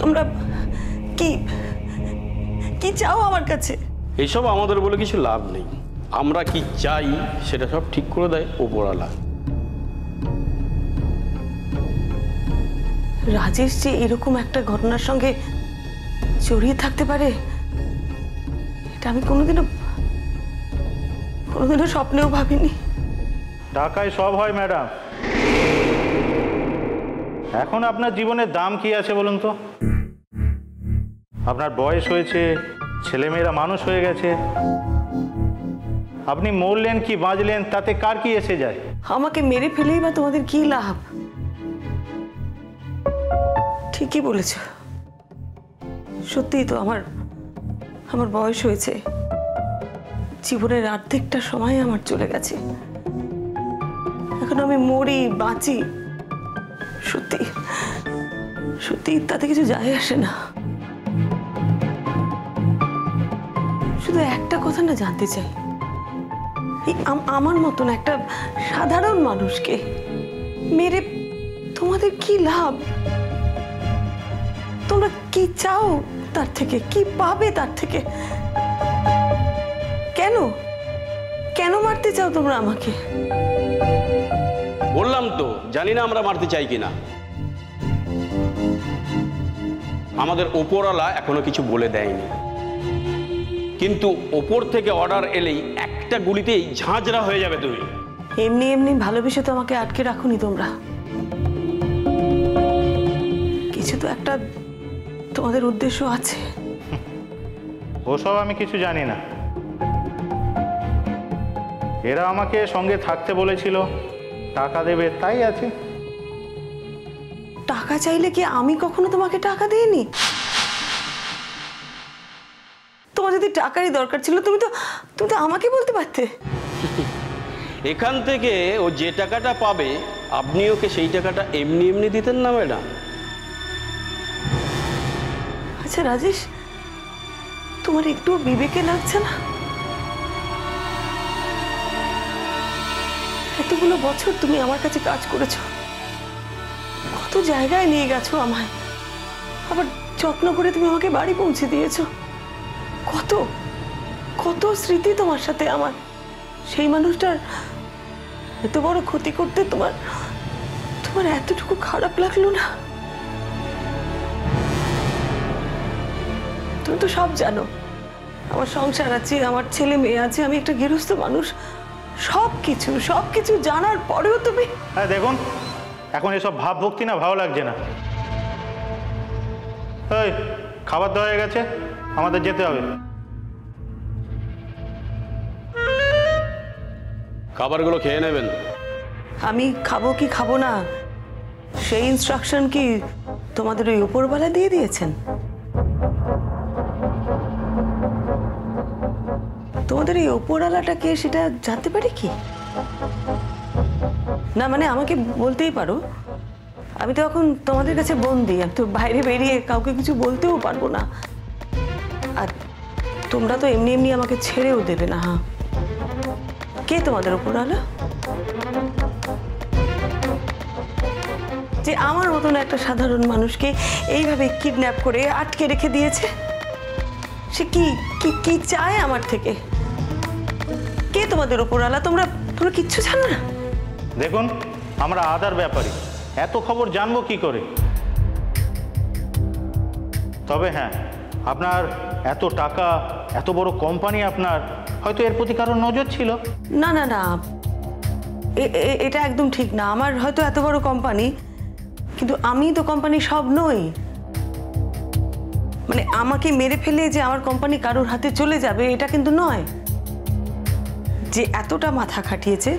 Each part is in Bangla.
তোমরা কি কি চাও আমার কাছে? এইসব আমাদের বলে কিছু লাভ নেই। আমরা কি চাই সেটা সব ঠিক করে দেয় ওপরওয়ালা। রাজেশ যে এরকম একটা ঘটনার সঙ্গে জড়িয়ে থাকতে পারে এটা আমি কোনোদিনও স্বপ্নেও ভাবিনি। টাকায় সব হয় ম্যাডাম। এখন আপনার জীবনের দাম কি আছে বলুন তো? আপনার বয়স হয়েছে, ছেলেমেয়েরা মানুষ হয়ে গেছে। আপনি মরলেন কি বাঁচলেন তাতে কার কি এসে যায়? আমাকে মেরে ফেলেই বা তোমাদের কি লাভ? ঠিকই বলেছ, সত্যিই তো আমার বয়স হয়েছে, জীবনের অর্ধেকটা সময় আমার চলে গেছে। এখন আমি মরি বাঁচি, সত্যি সত্যি তাতে কিছু যায় আসে না। শুধু একটা কথা না জানতে চাই, আমার মতন একটা সাধারণ মানুষকে মেরে তোমাদের কি লাভ? তোমরা কি চাও তার থেকে? কি পাবে তার থেকে? কেন কেন মারতে চাও তোমরা আমাকে? বললাম তো, জানি না আমরা মারতে চাই কিনা। আমাদের ওপরওয়ালা এখনো কিছু বলে দেয়নি, কিন্তু ওপর থেকে অর্ডার এলেই একটা গুলিতেই ঝাঁঝরা হয়ে যাবে তুমি। এমনি এমনি ভালোবেসে তো আমাকে আটকে রাখুনি তোমরা, কিছু তো একটা তোমাদের উদ্দেশ্য আছে। ওসব আমি কিছু জানি না। এরা আমাকে সঙ্গে থাকতে বলেছিল, টাকা দেবে, তাই আছে। টাকা চাইলে কি আমি কখনো তোমাকে টাকা দিইনি? তোমার যদি টাকারই দরকার ছিল তুমি তো আমাকে বলতে পারতে। এখান থেকে ও যে টাকাটা পাবে আপনি ওকে সেই টাকাটা এমনি এমনি দিতেন না ম্যাডাম? আচ্ছা রাজেশ, তোমার একটুও বিবেকে লাগছে না? এতগুলো বছর তুমি আমার কাছে কাজ করেছো, কত জায়গায় নিয়ে গেছো আমায়, আবার যত্ন করে তুমি আমাকে বাড়ি পৌঁছে দিয়েছো। কত কত স্মৃতি তোমার সাথে আমার। সেই মানুষটার এত বড় ক্ষতি করতে তোমার এতটুকু খারাপ লাগলো না? তুমি তো সব জানো, আমার সংসার আছে, আমার ছেলে মেয়ে আছে, আমি একটা গৃহস্থ মানুষ। সবকিছু জানার পরেও তুমি। হ্যাঁ দেখুন, এখন এসব ভাব ভক্তি না ভালো লাগছে না। এই খাবার দেওয়া হয়ে গেছে, আমাদের যেতে হবে। খাবারগুলো খেয়ে নেবেন। আমি খাবো কি খাবো না সেই ইনস্ট্রাকশন কি তোমাদের ওই উপরওয়ালা দিয়ে দিয়েছেন? তোমাদের এই উপরওয়ালাটা কে সেটা জানতে পারি কি? না মানে আমাকে বলতেই পারো, আমি তো এখন তোমাদের কাছে বন্দি, আমি তো বাইরে বেরিয়ে কাউকে কিছু বলতেও পারবো না। আর তোমরা তো এমনি এমনি আমাকে ছেড়েও দেবে না। হ্যাঁ, কে তোমাদের উপরওয়ালা যে আমার মতন একটা সাধারণ মানুষকে এইভাবে কিডন্যাপ করে আটকে রেখে দিয়েছে? সে কি কি কি চায় আমার থেকে? কে তোমাদের উপরওয়ালা? তোমরা কিচ্ছু জানো না? দেখুন, আমরা আদার ব্যাপারী, এত খবর জানবো কি করে? তবে হ্যাঁ, আপনার এত টাকা, এত বড় কোম্পানি, আপনার হয়তো এর প্রতি কারো নজর ছিল। না না না, এটা একদম ঠিক না। আমার হয়তো এত বড় কোম্পানি, কিন্তু আমি তো কোম্পানি সব নই। মানে আমাকে মেরে ফেলে যে আমার কোম্পানি কারোর হাতে চলে যাবে এটা কিন্তু নয়। যে এতটা মাথা খাটিয়েছে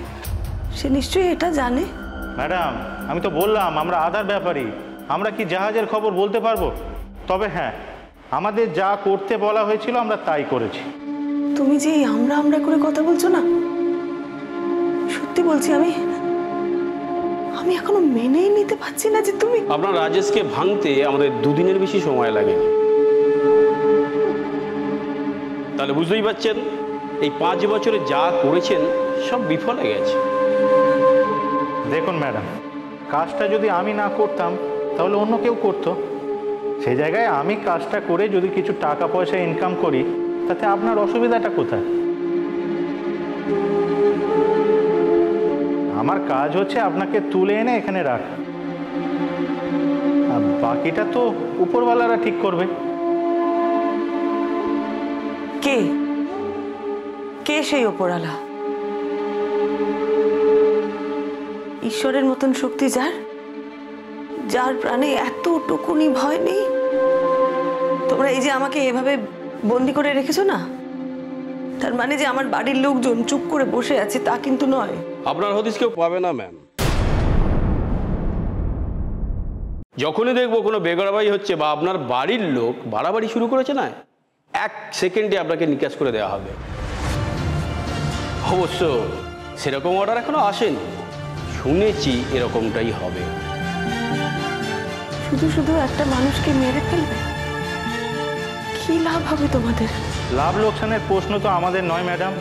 সে নিশ্চয়ই এটা জানে। ম্যাডাম, আমি তো বললাম আমরা আদার ব্যাপারী, আমরা কি জাহাজের খবর বলতে পারবো? তবে হ্যাঁ, আমাদের যা করতে বলা হয়েছিল আমরা তাই করেছি। তুমি যে আমরা করে কথা বলছো না, সত্যি বলছি আমি এখনো মেনেই নিতে পারছি না যে তুমি। আপনার রাজেশকে ভাঙতে আমাদের দুদিনের বেশি সময় লাগেনি। তাহলে বুঝতেই পারছেন এই 5 বছরে যা করেছেন সব বিফলে গেছে। দেখুন ম্যাডাম, কাজটা যদি আমি না করতাম তাহলে অন্য কেউ করতো। সেই জায়গায় আমি কাজটা করে যদি কিছু টাকা পয়সা ইনকাম করি, তাতে আপনার অসুবিধাটা কোথায়? আমার কাজ হচ্ছে আপনাকে তুলে এনে এখানে রাখা, আর বাকিটা তো উপরওয়ালারা ঠিক করবে। কে কে সেই ওপরওয়ালা? ঈশ্বরের মতন শক্তি যার, যার প্রাণে এতটুকুনি ভয় নেই। তোমরা এই যে আমাকে এভাবে বন্দি করে রেখেছো না, তার মানে যে আমার বাড়ির লোকজন চুপ করে বসে আছে তা কিন্তু নয়। আপনার হদিস কেউ পাবে না ম্যাম। যখনই দেখবো কোনো বেগড়াবাড়ি হচ্ছে বা আপনার বাড়ির লোক বাড়াবাড়ি শুরু করেছে না, 1 সেকেন্ডে আপনাকে নিকাশ করে দেওয়া হবে। অবশ্য সেরকম অর্ডার এখনো আসেনি, শুনেছি এরকমটাই হবে। শুধু শুধু একটা মানুষকে মেরে ফেলবে, কি লাভ হবে তোমাদের? লাভ লোকসানের প্রশ্ন তো আমাদের নয় ম্যাডাম,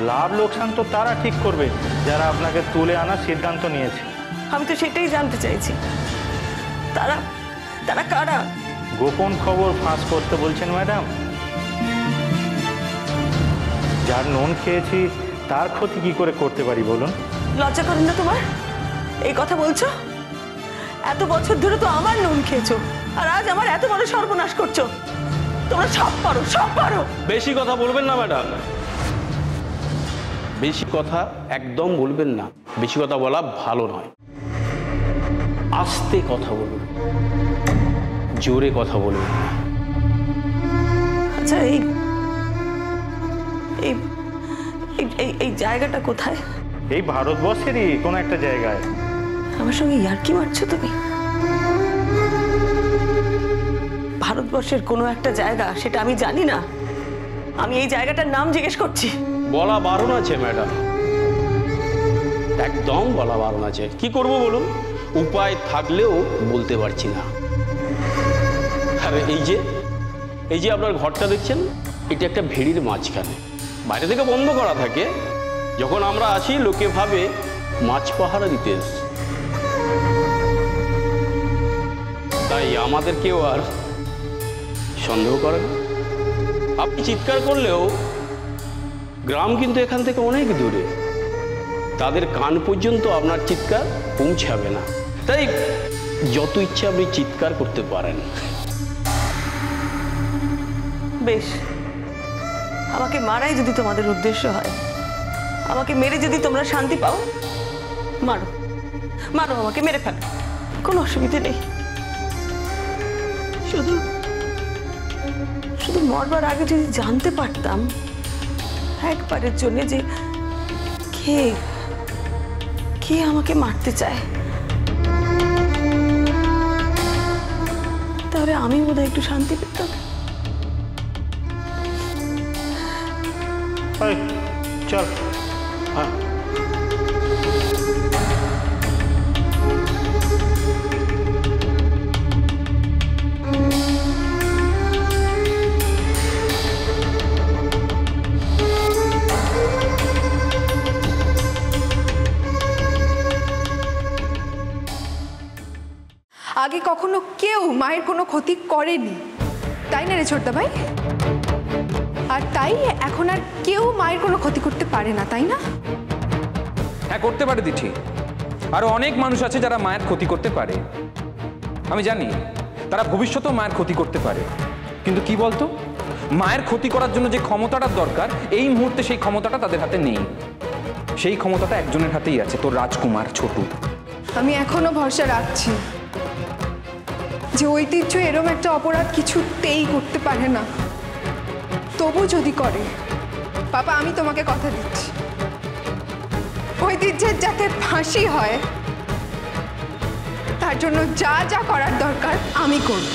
লাভ লোকসান তো তারা ঠিক করবে যারা আপনাকে তুলে আনার সিদ্ধান্ত নিয়েছে। আমি তো সেটাই জানতে চাইছি, তারা তারা কারা? গোপন খবর ফাঁস করতে বলছেন ম্যাডাম? যার নুন খেয়েছি তার ক্ষতি কি করে করতে পারি বলুন? লজ্জা করেন না তোমার এই কথা বলছো? এত বছর ধরে তো আমার নুন খেয়েছো, আর আজ আমার এত বড় সর্বনাশ করছো। তোমরা সব পারো, সব পারো। বেশি কথা বলবেন না ম্যাডাম, বেশি কথা একদম বলবেন না। বেশি কথা বলা ভালো নয়। আস্তে কথা বলুন, জোরে কথা বলবেন না। আচ্ছা, এই এই এই- এই জায়গাটা কোথায়? এই ভারতবর্ষেরই কোনো একটা জায়গায়। আমার সঙ্গে ইয়ার্কি মারছো তুমি? ভারতবর্ষের কোনো একটা জায়গা, সেটা আমি জানি না? আমি এই জায়গাটার নাম জিজ্ঞেস করছি। বলা বারণ আছে ম্যাডাম, একদম বলা বারণ আছে। কি করব বলুন, উপায় থাকলেও বলতে পারছি না। আর এই যে আপনার ঘরটা দেখছেন, এটা একটা ভেড়ির মাঝখানে, বাইরে থেকে বন্ধ করা থাকে। যখন আমরা আসি লোকে ভাবে মাছ পাহারা দিতে এসেছি, তাই আমাদের কেউ আর সন্দেহ করে না। আপনি চিৎকার করলেও গ্রাম কিন্তু এখান থেকে অনেক দূরে, তাদের কান পর্যন্ত আপনার চিৎকার পৌঁছাবে না। তাই যত ইচ্ছা আপনি চিৎকার করতে পারেন। বেশ, আমাকে মারাই যদি তোমাদের উদ্দেশ্য হয়, আমাকে মেরে যদি তোমরা শান্তি পাও, মারো মারো, আমাকে মেরে ফেলো, কোনো অসুবিধে নেই। শুধু শুধু মরবার আগে যদি জানতে পারতাম একবারের জন্য যে কে কে আমাকে মারতে চায়, তাহলে আমি বোধহয় একটু শান্তি পেতাম। চল। হ্যাঁ, আগে কখনো কেউ মায়ের কোনো ক্ষতি করেনি, তাই না রে ছোটদা ভাই? আর তাই এখন আর কেউ মায়ের কোনো ক্ষতি করতে পারে না, তাই না? হ্যাঁ, করতে পারে দিঠি। আরো অনেক মানুষ আছে যারা মায়ের ক্ষতি করতে পারে। আমি জানি তারা ভবিষ্যতেও মায়ের ক্ষতি করতে পারে, কিন্তু কি বলতো, মায়ের ক্ষতি করার জন্য যে ক্ষমতাটার দরকার, এই মুহূর্তে সেই ক্ষমতাটা তাদের হাতে নেই। সেই ক্ষমতাটা একজনের হাতেই আছে, তোর রাজকুমার ছোটু। আমি এখনো ভরসা রাখছি যে ঐতিহ্য এরম একটা অপরাধ কিছুতেই করতে পারে না। তবু যদি করে, বাবা আমি তোমাকে কথা দিচ্ছি, ঐতিহ্যের যাতে ফাঁসি হয় তার জন্য যা যা করার দরকার আমি করব।